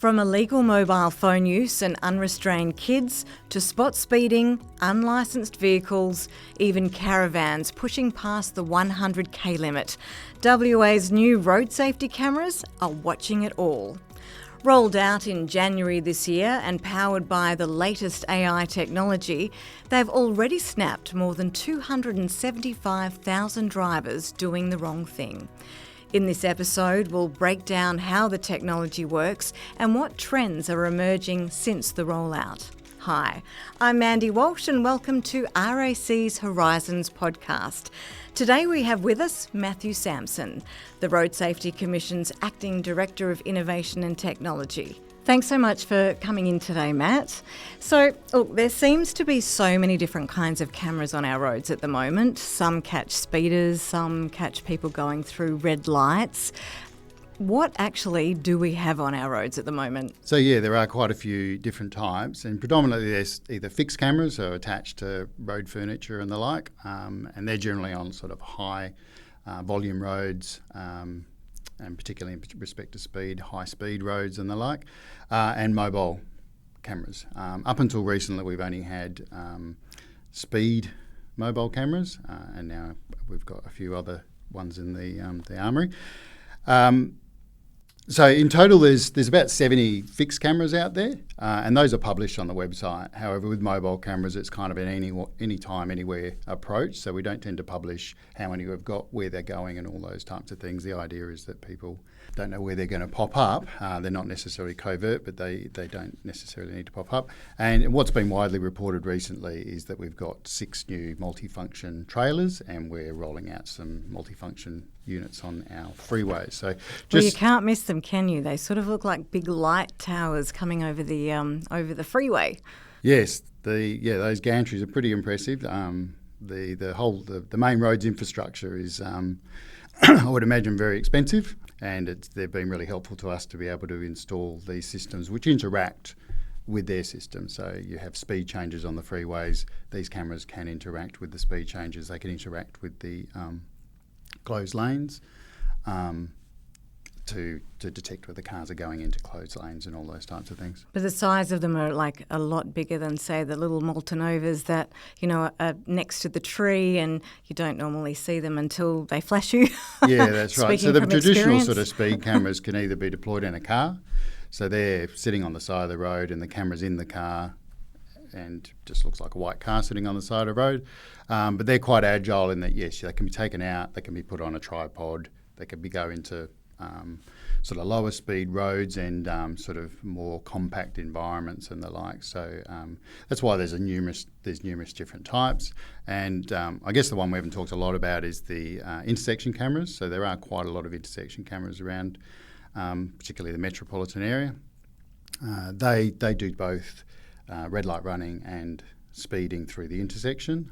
From illegal mobile phone use and unrestrained kids to spot speeding, unlicensed vehicles, even caravans pushing past the 100k limit, WA's new road safety cameras are watching it all. Rolled out in January this year and powered by the latest AI technology, they've already snapped more than 275,000 drivers doing the wrong thing. In this episode, we'll break down how the technology works and what trends are emerging since the rollout. Hi, I'm Mandy Walsh and welcome to RAC's Horizons podcast. Today we have with us Matthew Samson, the Road Safety Commission's Acting Director of Innovation and Technology. Thanks so much for coming in today, Matt. So, look, there seems to be so many different kinds of cameras on our roads at the moment. Some catch speeders, some catch people going through red lights. What actually do we have on our roads at the moment? So there are quite a few different types, and predominantly there's either fixed cameras, so attached to road furniture and the like, and they're generally on sort of high volume roads, and particularly in respect to speed, high speed roads and the like, and mobile cameras. Up until recently we've only had speed mobile cameras, and now we've got a few other ones in the armoury. So in total, there's about 70 fixed cameras out there, and those are published on the website. However, with mobile cameras, it's kind of an any time, anywhere approach. So we don't tend to publish how many we've got, where they're going, and all those types of things. The idea is that people don't know where they're going to pop up. They're not necessarily covert, but they don't necessarily need to pop up. And what's been widely reported recently is that we've got 6 new multifunction trailers, and we're rolling out some multifunction units on our freeway. So well, you can't miss them, can you? They sort of look like big light towers coming over the freeway. Yes, those gantries are pretty impressive. The main roads infrastructure is, I would imagine, very expensive, and they've been really helpful to us to be able to install these systems which interact with their system. So you have speed changes on the freeways. These cameras can interact with the speed changes. They can interact with the closed lanes to detect whether cars are going into closed lanes and all those types of things. But the size of them are like a lot bigger than, say, the little Multinovas that, are next to the tree and you don't normally see them until they flash you. Yeah, that's right. So the traditional experience. sort of speed cameras can either be deployed in a car, so they're sitting on the side of the road and the camera's in the car and just looks like a white car sitting on the side of the road. But they're quite agile in that, yes, they can be taken out, they can be put on a tripod, they can go into sort of lower speed roads and sort of more compact environments and the like. So that's why there's numerous different types. And I guess the one we haven't talked a lot about is the intersection cameras. So there are quite a lot of intersection cameras around, particularly the metropolitan area. They do both red light running and speeding through the intersection.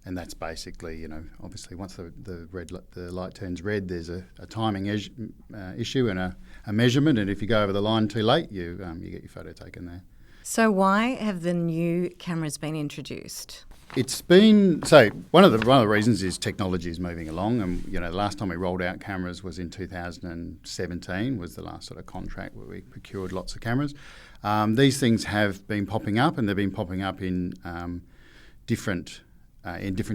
And that's basically, obviously once the light turns red, there's a timing issue and a measurement. And if you go over the line too late, you get your photo taken there. So why have the new cameras been introduced? It's been one of the reasons is technology is moving along, and the last time we rolled out cameras was in 2017. Was the last sort of contract where we procured lots of cameras. These things have been popping up, and they've been popping up in different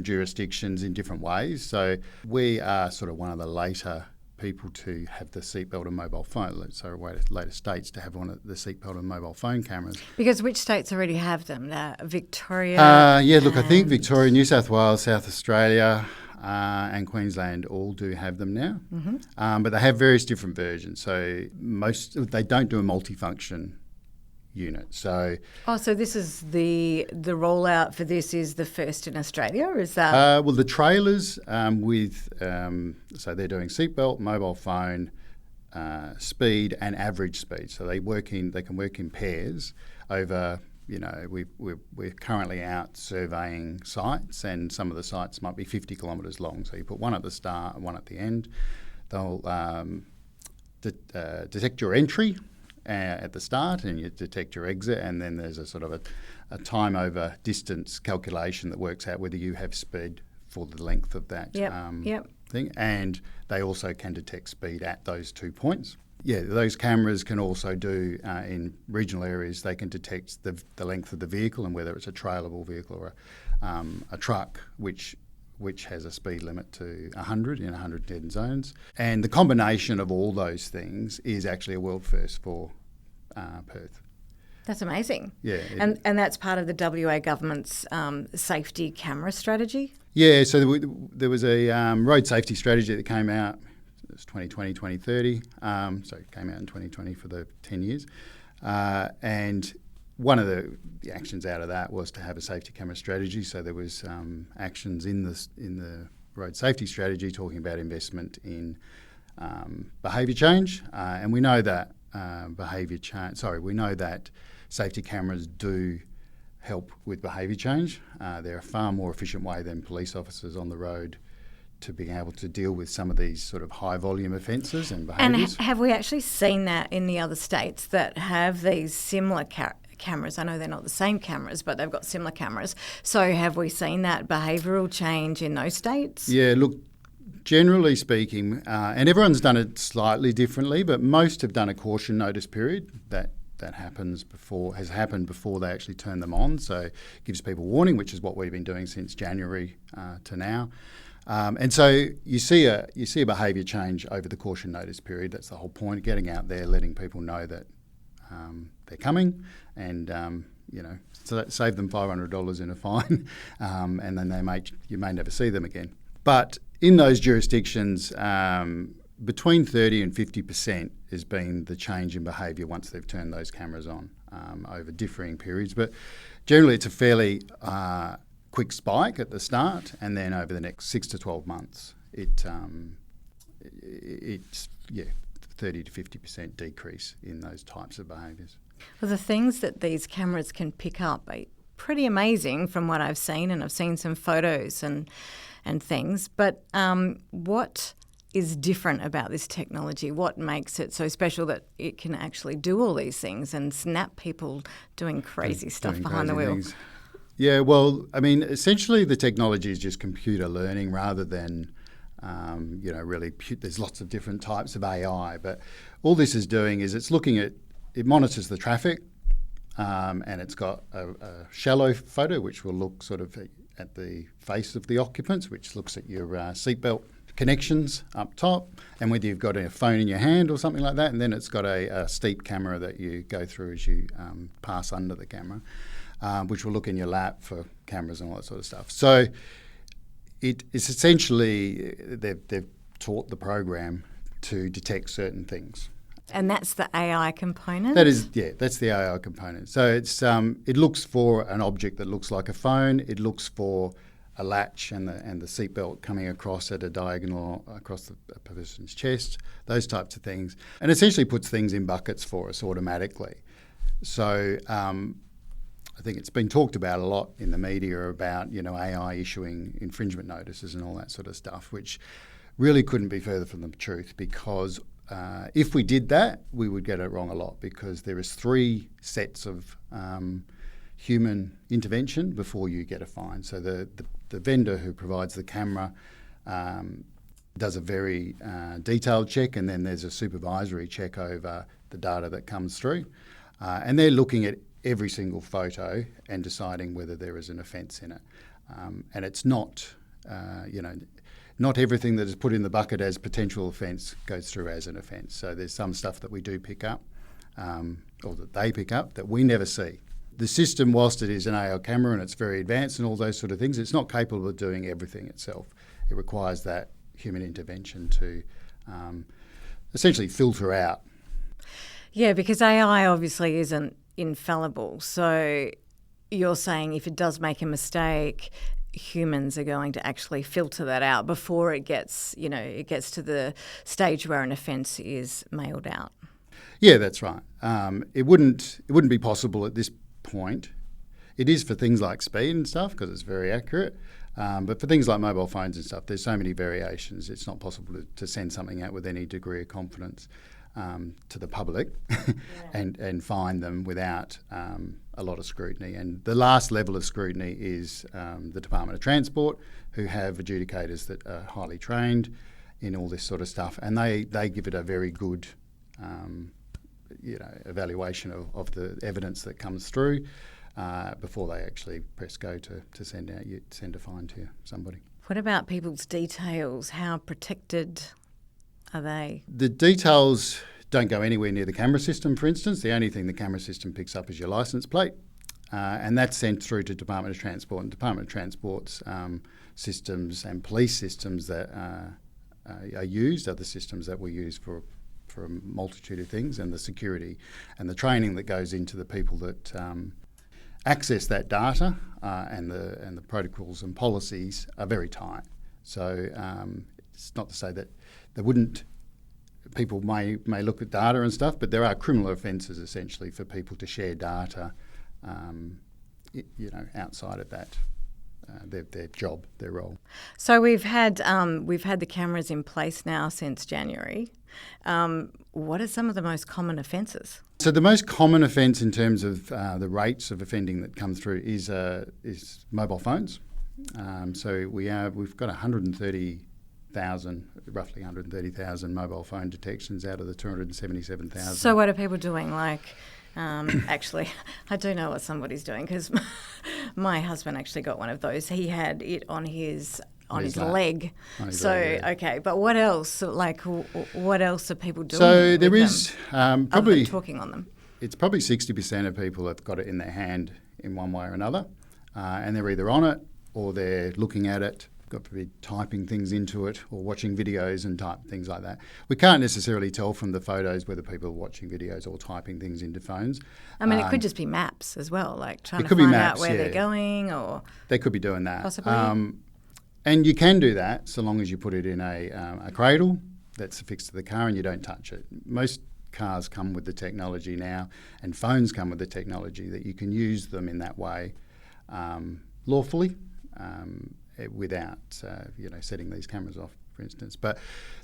jurisdictions in different ways. So we are sort of one of the later people to have the seatbelt and mobile phone, so later states to have one of the seatbelt and mobile phone cameras. Because which states already have them? Victoria? I think Victoria, New South Wales, South Australia and Queensland all do have them now. Mm-hmm. But they have various different versions. So they don't do a multifunction unit. So this is the rollout for this is the first in Australia, is that? Well, the trailers so they're doing seatbelt, mobile phone, speed and average speed. So they can work in pairs over. We're currently out surveying sites, and some of the sites might be 50 kilometres long. So you put one at the start and one at the end. They'll detect your entry at the start, and you detect your exit, and then there's a sort of a time over distance calculation that works out whether you have speed for the length of that thing. And they also can detect speed at those 2 points. Yeah, those cameras can also do, in regional areas, they can detect the length of the vehicle and whether it's a trailable vehicle or a truck, which has a speed limit to 100 in 110 zones. And the combination of all those things is actually a world first for Perth. That's amazing. Yeah. And that's part of the WA government's safety camera strategy? Yeah, so there was a road safety strategy that came out. It was 2020, 2030. So it came out in 2020 for the 10 years. And one of the actions out of that was to have a safety camera strategy. So there was actions in the road safety strategy talking about investment in behaviour change. And we know that we know that safety cameras do help with behaviour change. They're a far more efficient way than police officers on the road to being able to deal with some of these sort of high volume offences and behaviours. And have we actually seen that in the other states that have these similar cameras? I know they're not the same cameras, but they've got similar cameras. So have we seen that behavioural change in those states? Yeah, look, generally speaking, and everyone's done it slightly differently, but most have done a caution notice period that has happened before they actually turn them on. So it gives people warning, which is what we've been doing since January to now. And so you see a behaviour change over the caution notice period. That's the whole point, getting out there, letting people know that they're coming, and so that save them $500 in a fine, and then you may never see them again. But in those jurisdictions, between 30 and 50% has been the change in behaviour once they've turned those cameras on over differing periods. But generally, it's a fairly quick spike at the start, and then over the next 6 to 12 months, it's 30 to 50% decrease in those types of behaviours. Well, the things that these cameras can pick up are pretty amazing from what I've seen, and I've seen some photos and things. But what is different about this technology? What makes it so special that it can actually do all these things and snap people doing crazy stuff behind the wheel? Things. Yeah, well, I mean, essentially the technology is just computer learning rather than, really, there's lots of different types of AI. But all this is doing is it monitors the traffic, and it's got a shallow photo which will look sort of at the face of the occupants, which looks at your seatbelt connections up top, and whether you've got a phone in your hand or something like that. And then it's got a steep camera that you go through as you pass under the camera, which will look in your lap for cameras and all that sort of stuff. So it's essentially they've taught the program to detect certain things. And that's the AI component? That's the AI component. So it looks for an object that looks like a phone. It looks for a latch and the seatbelt coming across at a diagonal across the person's chest, those types of things, and essentially puts things in buckets for us automatically. So I think it's been talked about a lot in the media about AI issuing infringement notices and all that sort of stuff, which really couldn't be further from the truth, because if we did that, we would get it wrong a lot, because there is 3 sets of human intervention before you get a fine. So the vendor who provides the camera does a very detailed check, and then there's a supervisory check over the data that comes through. And they're looking at every single photo and deciding whether there is an offence in it. And it's not, not everything that is put in the bucket as potential offence goes through as an offence. So there's some stuff that we do pick up, or that they pick up, that we never see. The system, whilst it is an AI camera and it's very advanced and all those sort of things, it's not capable of doing everything itself. It requires that human intervention to essentially filter out. Yeah, because AI obviously isn't infallible. So you're saying if it does make a mistake, humans are going to actually filter that out before it gets to the stage where an offence is mailed out. Yeah, that's right. It wouldn't be possible at this point. It is for things like speed and stuff, because it's very accurate. But for things like mobile phones and stuff, there's so many variations. It's not possible to send something out with any degree of confidence to the public and find them without a lot of scrutiny. And the last level of scrutiny is the Department of Transport, who have adjudicators that are highly trained in all this sort of stuff, and they give it a very good evaluation of the evidence that comes through before they actually press go to send a fine to somebody. What about people's details? How protected are they? The details don't go anywhere near the camera system, for instance. The only thing the camera system picks up is your licence plate, and that's sent through to Department of Transport. And Department of Transport's systems and police systems that are used are the systems that we use for a multitude of things, and the security and the training that goes into the people that access that data and the protocols and policies are very tight. So it's not to say that they wouldn't. People may look at data and stuff, but there are criminal offences essentially for people to share data, outside of that. Their job, their role. So we've had the cameras in place now since January. What are some of the most common offences? So the most common offence in terms of the rates of offending that come through is mobile phones. So we've got roughly 130,000 mobile phone detections out of the 277,000. So what are people doing? Actually, I do know what somebody's doing because my husband actually got one of those. He had it on his leg. Okay, but what else? What else are people doing? So there is probably other than talking on them. It's probably 60% of people have got it in their hand in one way or another, and they're either on it or they're looking at it. Got to be typing things into it or watching videos and things like that. We can't necessarily tell from the photos whether people are watching videos or typing things into phones. I mean, it could just be maps as well, trying to find out where they're going, or they could be doing that. Possibly. And you can do that so long as you put it in a cradle that's affixed to the car and you don't touch it. Most cars come with the technology now, and phones come with the technology that you can use them in that way lawfully. Without setting these cameras off, for instance. But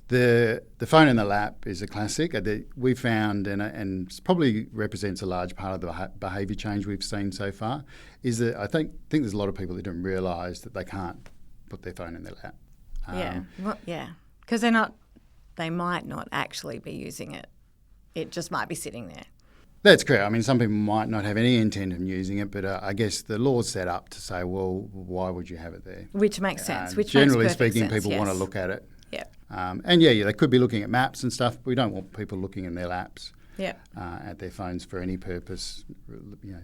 the phone in the lap is a classic. We found, and probably represents a large part of the behaviour change we've seen so far, is that I think there's a lot of people that don't realise that they can't put their phone in their lap. Because they might not actually be using it. It just might be sitting there. That's correct. I mean, some people might not have any intent of using it, but I guess the law's set up to say, well, why would you have it there? Which makes sense. Generally speaking, people want to look at it. Yeah. They could be looking at maps and stuff. But we don't want people looking in their laps at their phones for any purpose,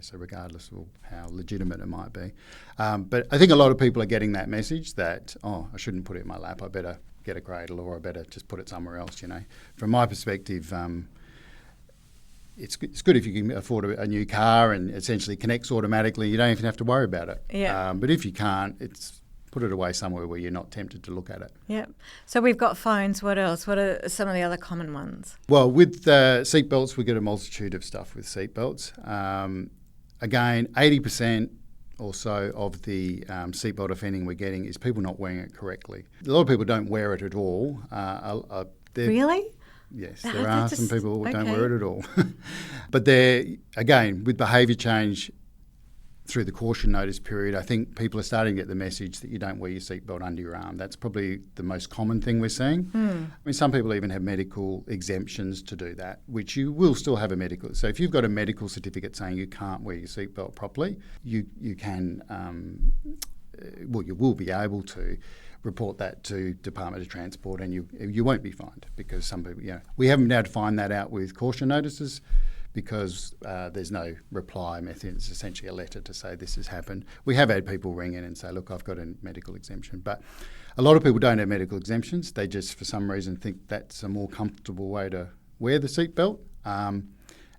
so regardless of how legitimate it might be. But I think a lot of people are getting that message that, I shouldn't put it in my lap. I better get a cradle, or I better just put it somewhere else, From my perspective, it's good if you can afford a new car and essentially connects automatically. You don't even have to worry about it. Yeah. But if you can't, put it away somewhere where you're not tempted to look at it. Yeah. So we've got phones. What else? What are some of the other common ones? Well, with seatbelts, we get a multitude of stuff with seatbelts. Again, 80% or so of the seatbelt offending we're getting is people not wearing it correctly. A lot of people don't wear it at all. Really? Yes, there are some people who don't wear it at all. But again, with behaviour change through the caution notice period, I think people are starting to get the message that you don't wear your seatbelt under your arm. That's probably the most common thing we're seeing. I mean, some people even have medical exemptions to do that, which you will still have a medical. So if you've got a medical certificate saying you can't wear your seatbelt properly, you can, you will be able to report that to Department of Transport, and you won't be fined, because some people, we haven't been able to find that out with caution notices because there's no reply method. It's essentially a letter to say this has happened. We have had people ring in and say, look, I've got a medical exemption, but a lot of people don't have medical exemptions. They just, for some reason, think that's a more comfortable way to wear the seatbelt. And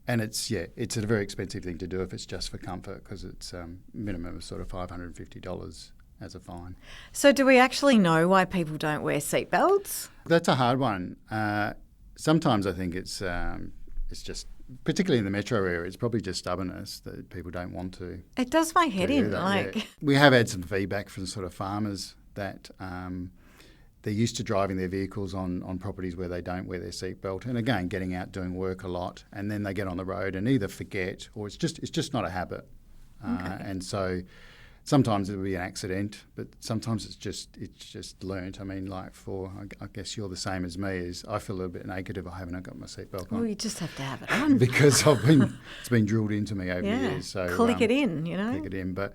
it's a very expensive thing to do if it's just for comfort, because it's minimum of sort of $550 as a fine. So do we actually know why people don't wear seatbelts? That's a hard one. Sometimes I think it's just, particularly in the metro area, it's probably just stubbornness that people don't want to. It does my head in. We have had some feedback from sort of farmers that they're used to driving their vehicles on properties where they don't wear their seatbelt, and again, getting out doing work a lot, and then they get on the road and either forget or it's just not a habit. And so Sometimes it'll be an accident, but sometimes it's just learnt. I mean, like I guess you're the same as me. Is I feel a little bit naked if I haven't got my seatbelt on. Well, you just have to have it on because it's been drilled into me over the years. So click it in, you know. Click it in, but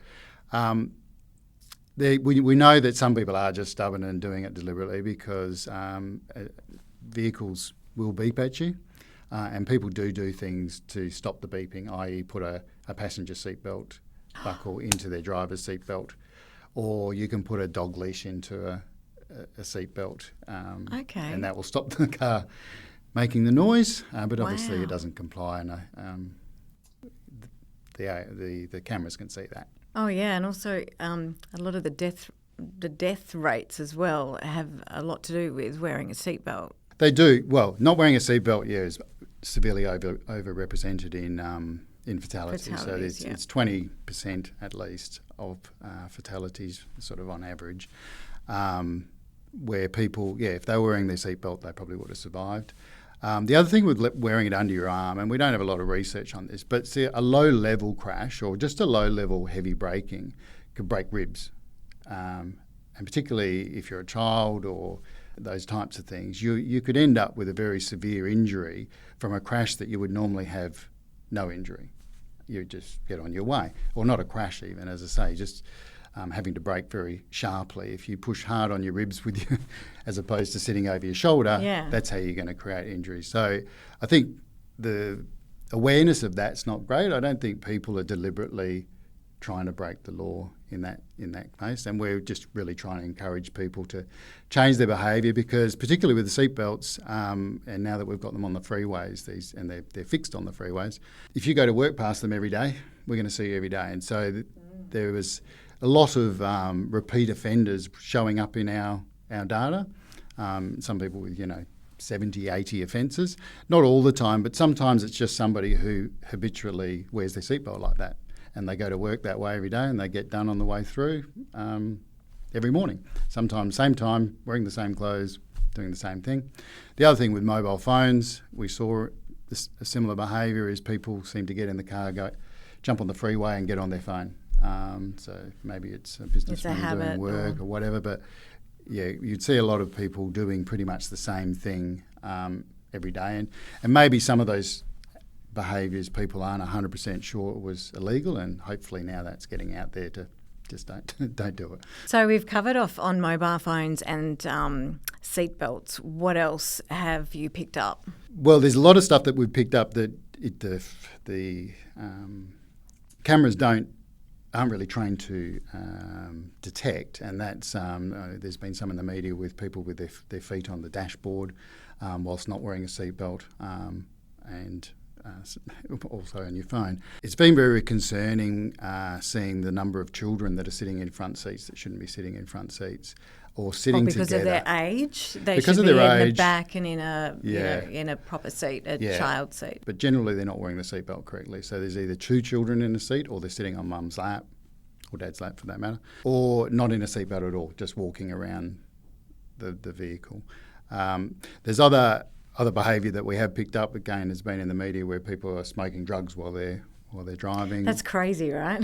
we know that some people are just stubborn and doing it deliberately because vehicles will beep at you, and people do things to stop the beeping, i.e. put a passenger seatbelt buckle into their driver's seatbelt, or you can put a dog leash into a seatbelt, and that will stop the car making the noise. But obviously, it doesn't comply, and the cameras can see that. Oh yeah, and also a lot of the death rates as well have a lot to do with wearing a seatbelt. They do. Well, not wearing a seatbelt, is severely overrepresented in fatalities. So it's 20% at least of fatalities, sort of on average, where people, if they were wearing their seatbelt, they probably would have survived. The other thing with wearing it under your arm, and we don't have a lot of research on this, but see, a low-level crash or just a low-level heavy braking could break ribs. And particularly if you're a child or those types of things, you could end up with a very severe injury from a crash that you would normally have no injury. You just get on your way. Or not a crash even, as I say, just having to brake very sharply. If you push hard on your ribs with you, as opposed to sitting over your shoulder, that's how you're going to create injury. So I think the awareness of that's not great. I don't think people are deliberately trying to break the law in that case, and we're just really trying to encourage people to change their behaviour, because particularly with the seatbelts, and now that we've got them on the freeways, and they're fixed on the freeways, if you go to work past them every day, we're going to see you every day. And so there was a lot of repeat offenders showing up in our data. Some people with 70, 80 offences, not all the time, but sometimes it's just somebody who habitually wears their seatbelt like that. And they go to work that way every day, and they get done on the way through every morning. Sometimes same time, wearing the same clothes, doing the same thing. The other thing with mobile phones, we saw a similar behaviour is people seem to get in the car, jump on the freeway and get on their phone. So maybe it's a businessman doing work or whatever, but you'd see a lot of people doing pretty much the same thing every day. And maybe some of those behaviours people aren't 100% sure it was illegal, and hopefully now that's getting out there to just don't do it. So we've covered off on mobile phones and seatbelts. What else have you picked up? Well, there's a lot of stuff that we've picked up that the cameras aren't really trained to detect, and that's there's been some in the media with people with their feet on the dashboard whilst not wearing a seatbelt, and also on your phone. It's been very concerning seeing the number of children that are sitting in front seats that shouldn't be sitting in front seats, or sitting because together. Because of their age? They because should of be their in age, the back and in a proper seat, a child seat. But generally they're not wearing the seatbelt correctly. So there's either two children in a seat, or they're sitting on mum's lap, or dad's lap for that matter, or not in a seatbelt at all, just walking around the vehicle. There's other behaviour that we have picked up, again, has been in the media, where people are smoking drugs while they're driving. That's crazy, right?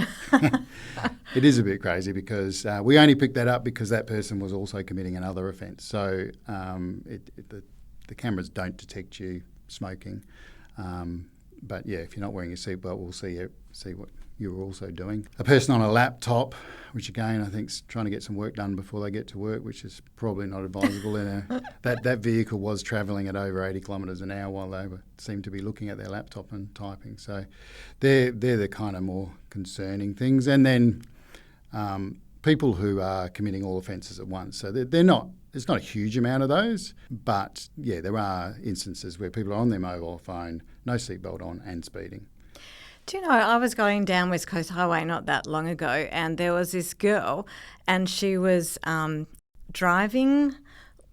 It is a bit crazy, because we only picked that up because that person was also committing another offence. So the cameras don't detect you smoking. But if you're not wearing a seatbelt, we'll see what you're also doing. A person on a laptop, which again I think is trying to get some work done before they get to work, which is probably not advisable. That vehicle was travelling at over 80 kilometres an hour while they seemed to be looking at their laptop and typing. So they're the kind of more concerning things. And then people who are committing all offences at once. So they're not. There's not a huge amount of those, but there are instances where people are on their mobile phone, no seatbelt on, and speeding. Do you know, I was going down West Coast Highway not that long ago, and there was this girl, and she was driving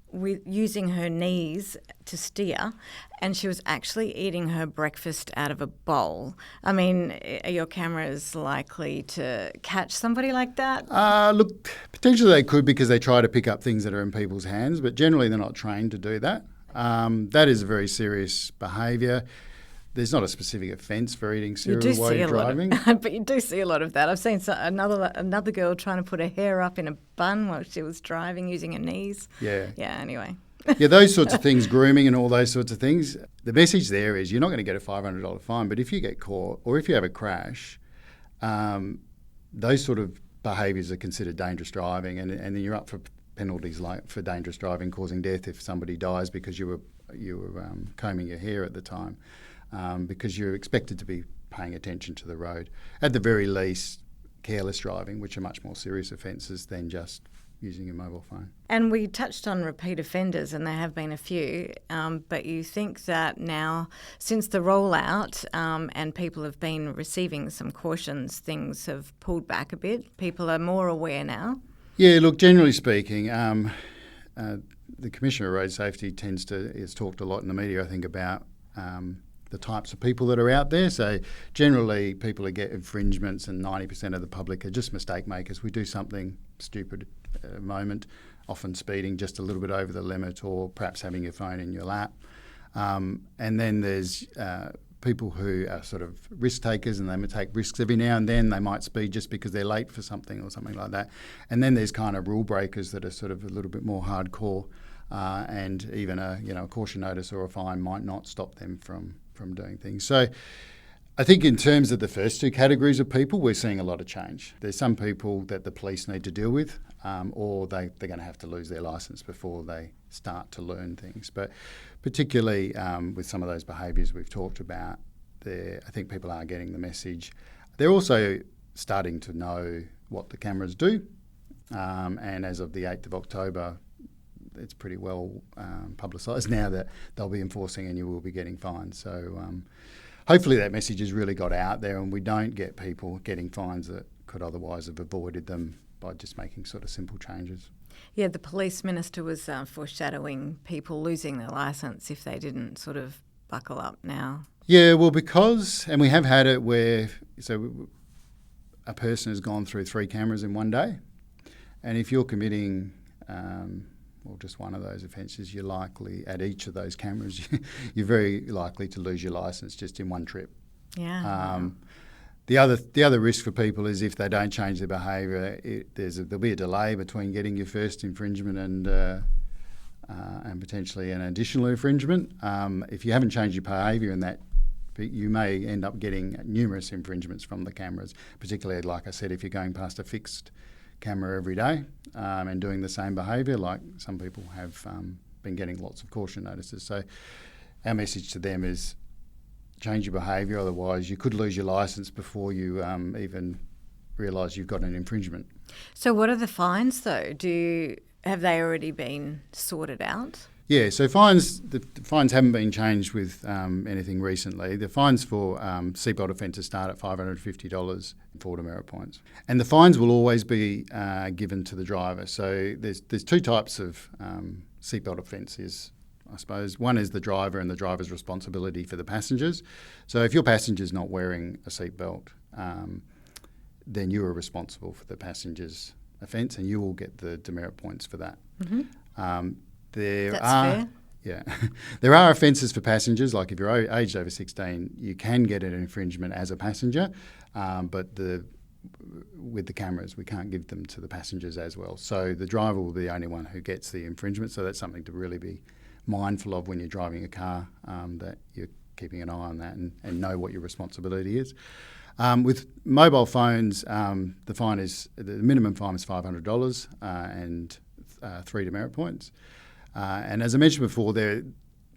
with using her knees to steer, and she was actually eating her breakfast out of a bowl. I mean, are your cameras likely to catch somebody like that? Look, potentially they could, because they try to pick up things that are in people's hands, but generally they're not trained to do that. That is a very serious behaviour. there's not a specific offence for eating You cereal do while see you're a lot driving. but you do see a lot of that. I've seen another girl trying to put her hair up in a bun while she was driving using her knees. Yeah. Yeah, anyway. Yeah, those sorts of things, grooming and all those sorts of things. The message there is you're not going to get a $500 fine, but if you get caught or if you have a crash, those sort of behaviours are considered dangerous driving, and then you're up for penalties like for dangerous driving, causing death if somebody dies because you were combing your hair at the time, because you're expected to be paying attention to the road. At the very least, careless driving, which are much more serious offences than just using a mobile phone. And we touched on repeat offenders, and there have been a few, but you think that now, since the rollout and people have been receiving some cautions, things have pulled back a bit? People are more aware now? Yeah, look, generally speaking, the Commissioner of Road Safety has talked a lot in the media, I think, about the types of people that are out there. So generally people who get infringements, and 90% of the public are just mistake makers. We do something stupid at a moment, often speeding just a little bit over the limit, or perhaps having your phone in your lap. And then there's people who are sort of risk takers, and they may take risks every now and then. They might speed just because they're late for something or something like that. And then there's kind of rule breakers that are sort of a little bit more hardcore, and even a caution notice or a fine might not stop them from doing things. So I think in terms of the first two categories of people, we're seeing a lot of change. There's some people that the police need to deal with, or they're going to have to lose their licence before they start to learn things. But particularly with some of those behaviours we've talked about, I think people are getting the message. They're also starting to know what the cameras do, and as of the 8th of October, it's pretty well publicised now that they'll be enforcing and you will be getting fines. So hopefully that message has really got out there, and we don't get people getting fines that could otherwise have avoided them by just making sort of simple changes. Yeah, the police minister was foreshadowing people losing their licence if they didn't sort of buckle up now. Yeah, well, and we have had it where a person has gone through 3 cameras in one day, and if you're committing just one of those offences, you're likely, at each of those cameras, you're very likely to lose your licence just in one trip. Yeah. The other risk for people is if they don't change their behaviour, there'll be a delay between getting your first infringement and potentially an additional infringement. If you haven't changed your behaviour in that, you may end up getting numerous infringements from the cameras, particularly, like I said, if you're going past a fixed camera every day and doing the same behaviour, like some people have been getting lots of caution notices. So our message to them is change your behaviour, otherwise you could lose your licence before you even realise you've got an infringement. So what are the fines though? Have they already been sorted out? Yeah, so the fines haven't been changed with anything recently. The fines for seatbelt offences start at $550 for demerit points. And the fines will always be given to the driver. So there's 2 types of seatbelt offences, I suppose. One is the driver and the driver's responsibility for the passengers. So if your passenger's not wearing a seatbelt, then you are responsible for the passenger's offence, and you will get the demerit points for that. Mm-hmm. That's fair. Yeah. There are offences for passengers, like if you're aged over 16, you can get an infringement as a passenger, but with the cameras, we can't give them to the passengers as well. So the driver will be the only one who gets the infringement, so that's something to really be mindful of when you're driving a car, that you're keeping an eye on that and know what your responsibility is. With mobile phones, the minimum fine is $500 and 3 demerit points. And as I mentioned before,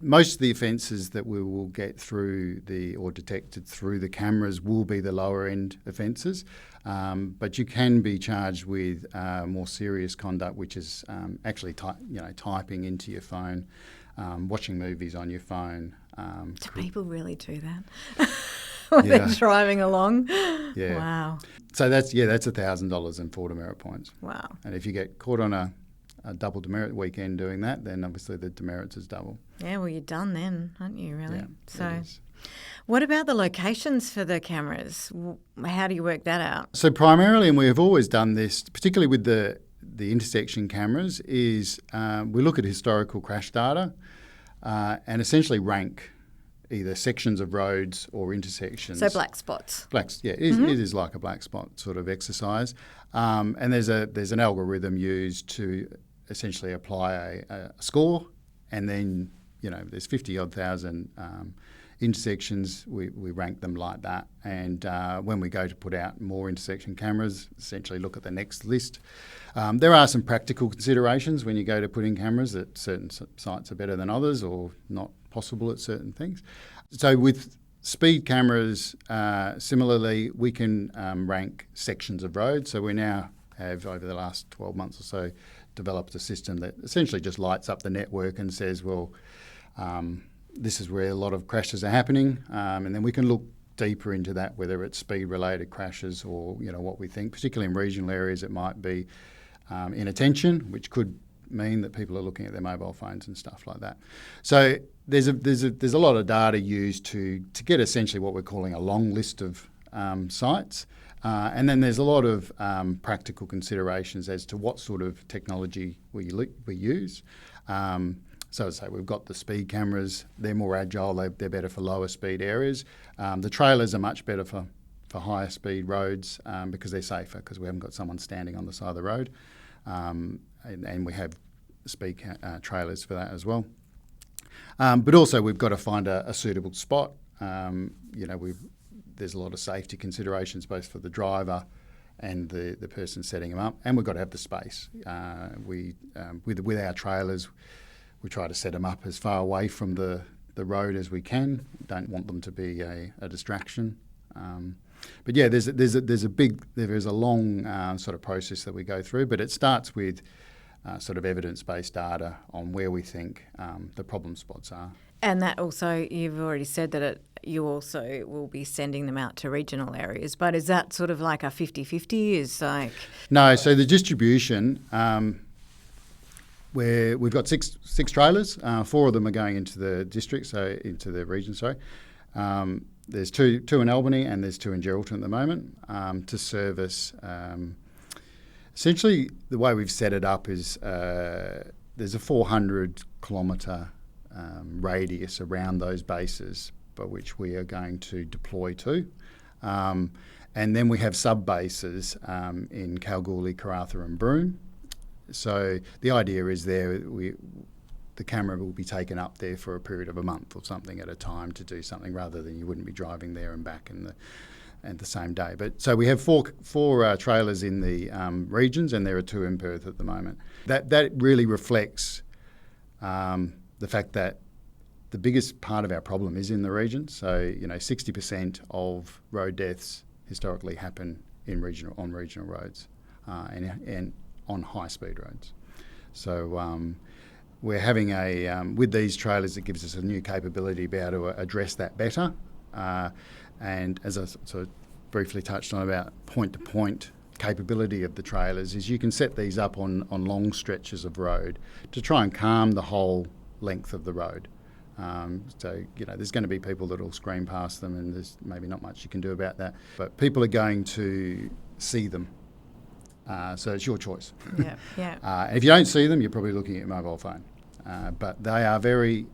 most of the offences that we will get through or detected through the cameras will be the lower end offences, but you can be charged with more serious conduct, which is actually typing into your phone, watching movies on your phone. Do people really do that when they're driving along? Yeah. Wow. So that's $1,000 and 4 demerit points. Wow. And if you get caught on a double demerit weekend doing that, then obviously the demerits is double. Yeah, well, you're done then, aren't you, really? Yeah, so what about the locations for the cameras? How do you work that out? So primarily, and we have always done this, particularly with the intersection cameras, is we look at historical crash data and essentially rank either sections of roads or intersections. So black spots. It is like a black spot sort of exercise. And there's an algorithm used to essentially apply a score, and then, there's 50-odd thousand intersections. We rank them like that. And when we go to put out more intersection cameras, essentially look at the next list. There are some practical considerations when you go to put in cameras, that certain sites are better than others or not possible at certain things. So with speed cameras, similarly, we can rank sections of road. So we now have, over the last 12 months or so, developed a system that essentially just lights up the network and says, well, this is where a lot of crashes are happening. And then we can look deeper into that, whether it's speed-related crashes or, what we think, particularly in regional areas, it might be inattention, which could mean that people are looking at their mobile phones and stuff like that. So there's a lot of data used to get essentially what we're calling a long list of sites. And then there's a lot of practical considerations as to what sort of technology we use. So as I say, we've got the speed cameras. They're more agile. They're better for lower speed areas. The trailers are much better for higher speed roads because they're safer, because we haven't got someone standing on the side of the road. And we have speed trailers for that as well. But also we've got to find a suitable spot. There's a lot of safety considerations both for the driver and the person setting them up, and we've got to have the space. With our trailers, we try to set them up as far away from the road as we can. Don't want them to be a distraction. But yeah, there's a long sort of process that we go through, but it starts with sort of evidence-based data on where we think the problem spots are. And that also, you've already said that you also will be sending them out to regional areas, but is that sort of like a 50-50? No, so the distribution, where we've got six trailers, 4 of them are going into the district, so into the region, sorry. There's two in Albany and there's 2 in Geraldton at the moment to service. Essentially, the way we've set it up is there's a 400-kilometre radius around those bases by which we are going to deploy to. And then we have sub-bases in Kalgoorlie, Karratha and Broome. So the idea is the camera will be taken up there for a period of a month or something at a time to do something, rather than you wouldn't be driving there and back in the same day. But so we have four trailers in the regions, and there are 2 in Perth at the moment. That really reflects the fact that the biggest part of our problem is in the region. So 60% of road deaths historically happen on regional roads and on high speed roads. So we're having with these trailers, it gives us a new capability to be able to address that better. And as I sort of briefly touched on about point-to-point capability of the trailers, is you can set these up on long stretches of road to try and calm the whole length of the road. So there's going to be people that will scream past them, and there's maybe not much you can do about that. But people are going to see them. So it's your choice. Yeah. If you don't see them, you're probably looking at your mobile phone. But they are very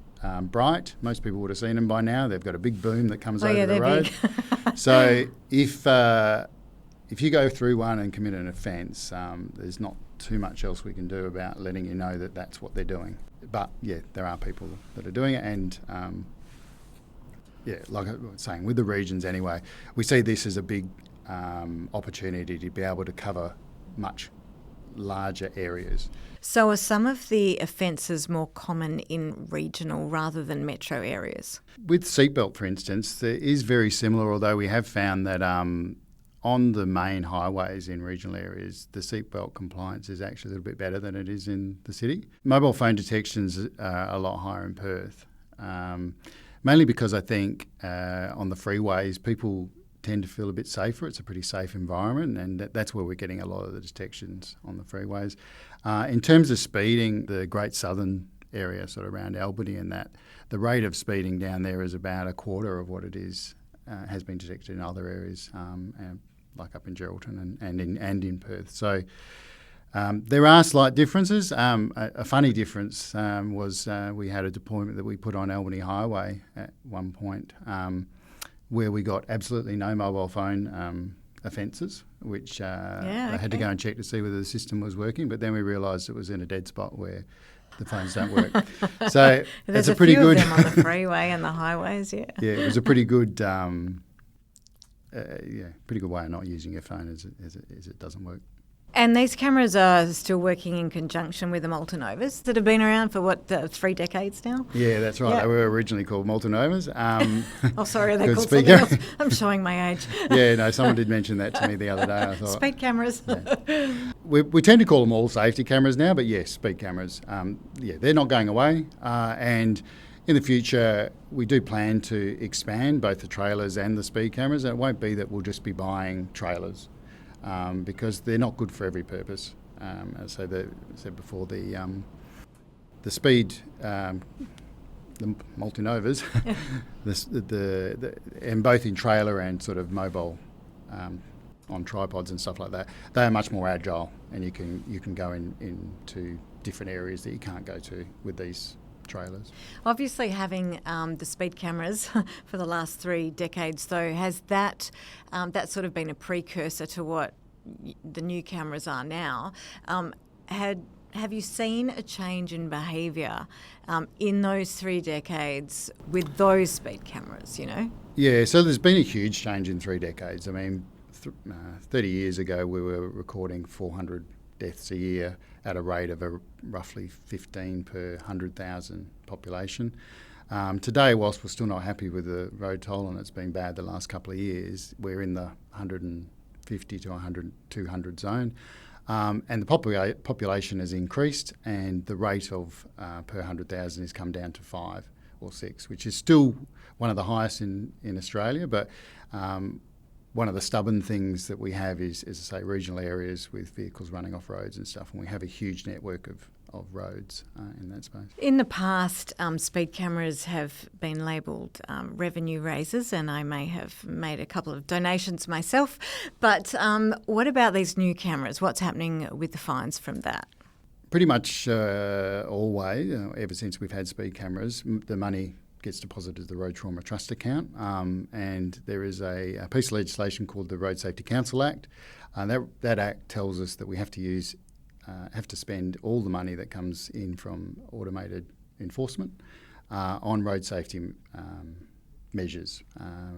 bright. Most people would have seen them by now. They've got a big boom that comes over the road. So if you go through one and commit an offence, there's not too much else we can do about letting you know that that's what they're doing. But yeah, there are people that are doing it, and like I was saying, with the regions anyway, we see this as a big opportunity to be able to cover much larger areas. So are some of the offences more common in regional rather than metro areas? With seatbelt, for instance, it is very similar, although we have found that on the main highways in regional areas, the seatbelt compliance is actually a little bit better than it is in the city. Mobile phone detections are a lot higher in Perth, mainly because I think on the freeways people tend to feel a bit safer. It's a pretty safe environment, and that's where we're getting a lot of the detections on the freeways. In terms of speeding, the Great Southern area, sort of around Albany and that, the rate of speeding down there is about a quarter of what it is has been detected in other areas, like up in Geraldton and in Perth. So There are slight differences. A funny difference was we had a deployment that we put on Albany Highway at one point where we got absolutely no mobile phone offences, which they had to go and check to see whether the system was working, but then we realised it was in a dead spot where the phones don't work. So there's it's a pretty few good of them on the freeway and the highways, yeah. Yeah, it was a pretty good pretty good way of not using your phone as it doesn't work. And these cameras are still working in conjunction with the Multinovas that have been around for, 3 decades now? Yeah, that's right. Yep. They were originally called Multinovas. Oh, sorry, are they called speed something else? I'm showing my age. Yeah, no, someone did mention that to me the other day. I thought, Speed cameras. Yeah. We tend to call them all safety cameras now, but yes, speed cameras. They're not going away. And in the future, we do plan to expand both the trailers and the speed cameras. And it won't be that we'll just be buying trailers. Because they're not good for every purpose. As I said before, the speed, the Multinovas, and both in trailer and sort of mobile on tripods and stuff like that, they are much more agile, and you can go into different areas that you can't go to with these trailers. Obviously, having the speed cameras for the last 3 decades, though, has that sort of been a precursor to what the new cameras are now? Have you seen a change in behaviour in those 3 decades with those speed cameras? Yeah, so there's been a huge change in 3 decades. I mean, 30 years ago, we were recording 400 deaths a year at a rate of roughly 15 per 100,000 population. Today, whilst we're still not happy with the road toll and it's been bad the last couple of years, we're in the 150 to 200 zone. And the population has increased, and the rate of per 100,000 has come down to 5 or 6, which is still one of the highest in Australia, but one of the stubborn things that we have is, as I say, regional areas with vehicles running off roads and stuff, and we have a huge network of roads in that space. In the past, speed cameras have been labelled revenue raisers, and I may have made a couple of donations myself, but what about these new cameras? What's happening with the fines from that? Pretty much always, ever since we've had speed cameras, the money gets deposited to the Road Trauma Trust account, and there is a piece of legislation called the Road Safety Council Act. That act tells us that we have to spend all the money that comes in from automated enforcement on road safety measures,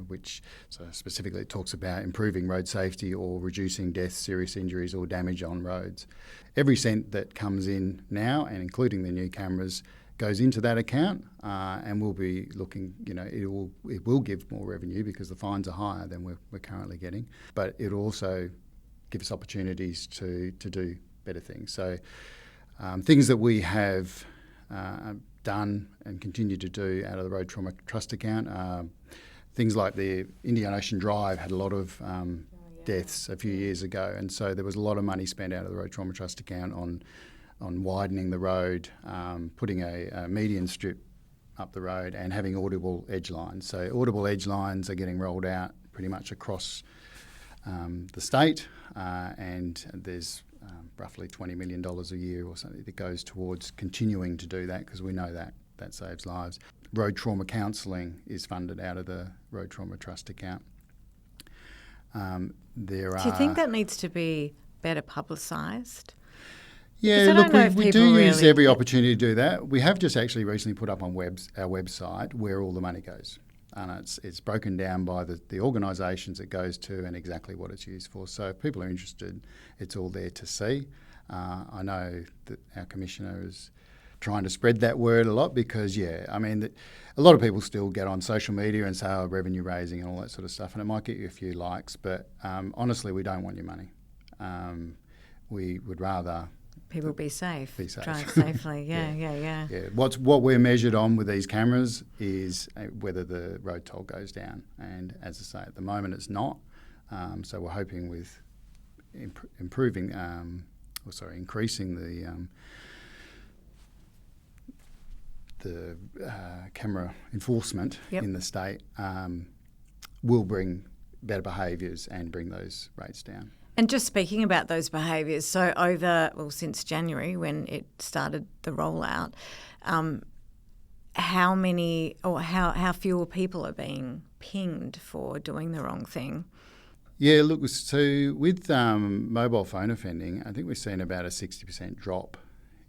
which so specifically it talks about improving road safety or reducing deaths, serious injuries or damage on roads. Every cent that comes in now, and including the new cameras, goes into that account, and we'll be looking, it will give more revenue because the fines are higher than we're currently getting, but it'll also give us opportunities to do better things. So things that we have done and continue to do out of the Road Trauma Trust account, things like the Indian Ocean Drive had a lot of deaths a few years ago, and so there was a lot of money spent out of the Road Trauma Trust account on widening the road, putting a median strip up the road and having audible edge lines. So audible edge lines are getting rolled out pretty much across the state, and there's roughly $20 million a year or something that goes towards continuing to do that, because we know that saves lives. Road trauma counselling is funded out of the Road Trauma Trust account. Do you think that needs to be better publicised? Yeah, look, we do use every opportunity to do that. We have just actually recently put up on our website where all the money goes. And it's broken down by the organisations it goes to and exactly what it's used for. So if people are interested, it's all there to see. I know that our Commissioner is trying to spread that word a lot because, a lot of people still get on social media and say, revenue raising and all that sort of stuff, and it might get you a few likes, but honestly, we don't want your money. We would rather... People be safe. Drive safely. Yeah. What we're measured on with these cameras is whether the road toll goes down, and as I say, at the moment it's not. So we're hoping with increasing the camera enforcement in the state will bring better behaviours and bring those rates down. And just speaking about those behaviours, so since January when it started the rollout, how many or how fewer people are being pinged for doing the wrong thing? Yeah, look, so with mobile phone offending, I think we've seen about a 60% drop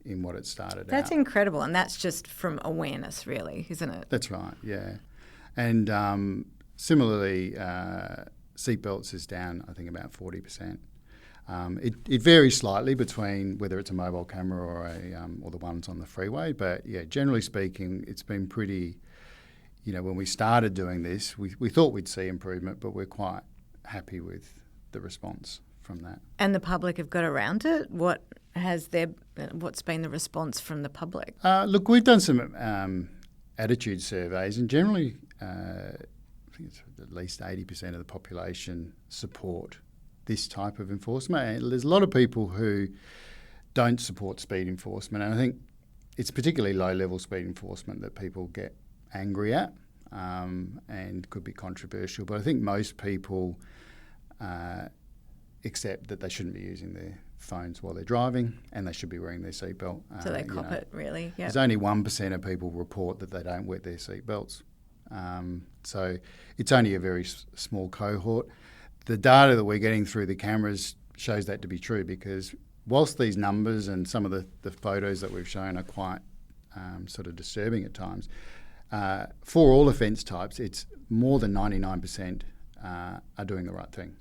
in what it started out. That's incredible, and that's just from awareness, really, isn't it? That's right, yeah. And similarly, seatbelts is down, I think, about 40%. It varies slightly between whether it's a mobile camera or the ones on the freeway, but yeah, generally speaking, it's been pretty. When we started doing this, we thought we'd see improvement, but we're quite happy with the response from that. And the public have got around it. What's been the response from the public? Look, we've done some attitude surveys, and generally, I think it's at least 80% of the population support this type of enforcement. And there's a lot of people who don't support speed enforcement, and I think it's particularly low-level speed enforcement that people get angry at and could be controversial. But I think most people accept that they shouldn't be using their phones while they're driving, and they should be wearing their seatbelt. So they cop it, really. Yep. There's only 1% of people report that they don't wear their seatbelts. So it's only a very small cohort. The data that we're getting through the cameras shows that to be true, because whilst these numbers and some of the photos that we've shown are quite sort of disturbing at times, for all offence types, it's more than 99% are doing the right thing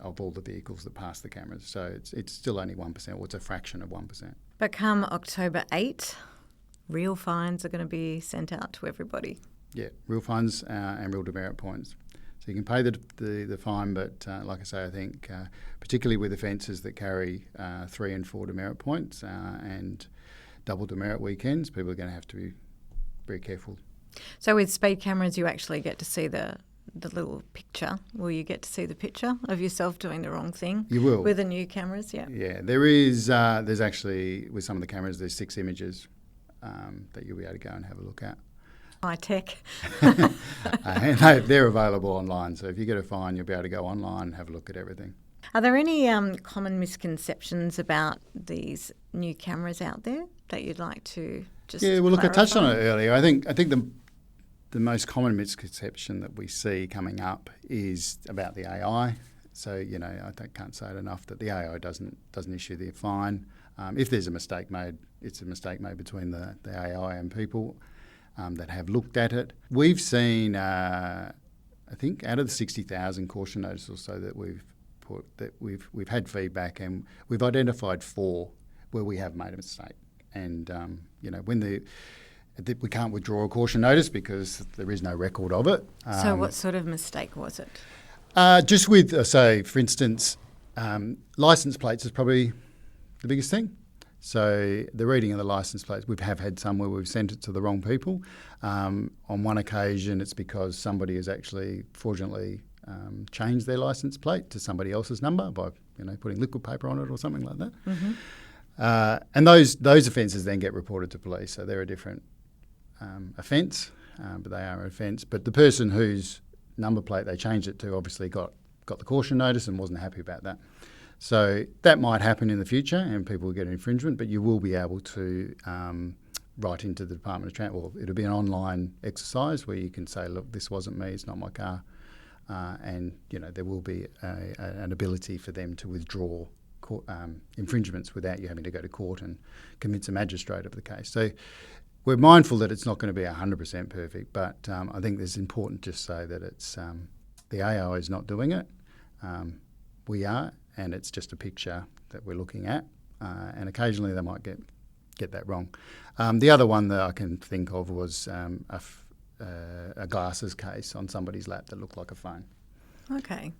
of all the vehicles that pass the cameras. So it's still only 1%, or it's a fraction of 1%. But come October 8, real fines are going to be sent out to everybody. Yeah, real fines and real demerit points. So you can pay the fine, but like I say, I think particularly with offences that carry 3 and 4 demerit points and double demerit weekends, people are going to have to be very careful. So with speed cameras, you actually get to see the little picture. Will you get to see the picture of yourself doing the wrong thing? You will. With the new cameras, yeah. Yeah, there's actually, with some of the cameras, there's 6 images that you'll be able to go and have a look at. High tech. And they're available online, so if you get a fine, you'll be able to go online and have a look at everything. Are there any common misconceptions about these new cameras out there that you'd like to just clarify? I touched on it earlier. I think the most common misconception that we see coming up is about the AI. So, I can't say it enough that the AI doesn't issue the fine. If there's a mistake made, it's a mistake made between the AI and people that have looked at it. We've seen, I think, out of the 60,000 caution notices or so that we've put, that we've had feedback, and we've identified 4 where we have made a mistake. And when we can't withdraw a caution notice because there is no record of it. So what sort of mistake was it? Just with, say, for instance, licence plates is probably the biggest thing. So the reading of the licence plates, we have had some where we've sent it to the wrong people. On one occasion, it's because somebody has actually fraudulently changed their licence plate to somebody else's number by putting liquid paper on it or something like that. Mm-hmm. And those offences then get reported to police. So they're a different offence, but they are an offence. But the person whose number plate they changed it to obviously got the caution notice and wasn't happy about that. So that might happen in the future and people will get an infringement, but you will be able to write into the Department of Transport. It'll be an online exercise where you can say, look, this wasn't me, it's not my car. And there will be an ability for them to withdraw infringements without you having to go to court and convince a magistrate of the case. So we're mindful that it's not going to be 100% perfect, but I think it's important to say that it's the AI is not doing it. We are, and it's just a picture that we're looking at, and occasionally they might get that wrong. The other one that I can think of was a glasses case on somebody's lap that looked like a phone. Okay.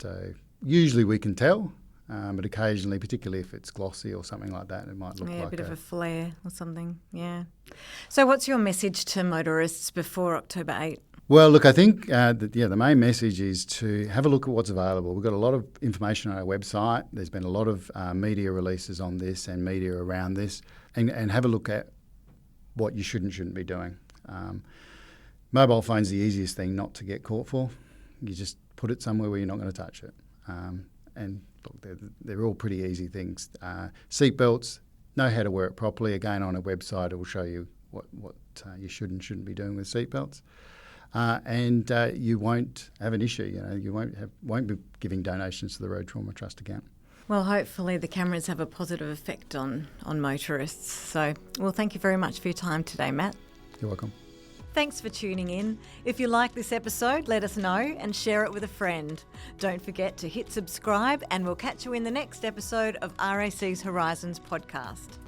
So usually we can tell, but occasionally, particularly if it's glossy or something like that, it might look like a bit of a flare or something, yeah. So what's your message to motorists before October 8? Well, look, I think the main message is to have a look at what's available. We've got a lot of information on our website. There's been a lot of media releases on this and media around this, and have a look at what you should and shouldn't be doing. Mobile phone's the easiest thing not to get caught for. You just put it somewhere where you're not going to touch it. and look, they're all pretty easy things. Seatbelts, know how to wear it properly. Again, on a website, it will show you what you should and shouldn't be doing with seatbelts. And you won't have an issue. You won't be giving donations to the Road Trauma Trust account. Well, hopefully the cameras have a positive effect on motorists. So, well, thank you very much for your time today, Matt. You're welcome. Thanks for tuning in. If you like this episode, let us know and share it with a friend. Don't forget to hit subscribe, and we'll catch you in the next episode of RAC's Horizons podcast.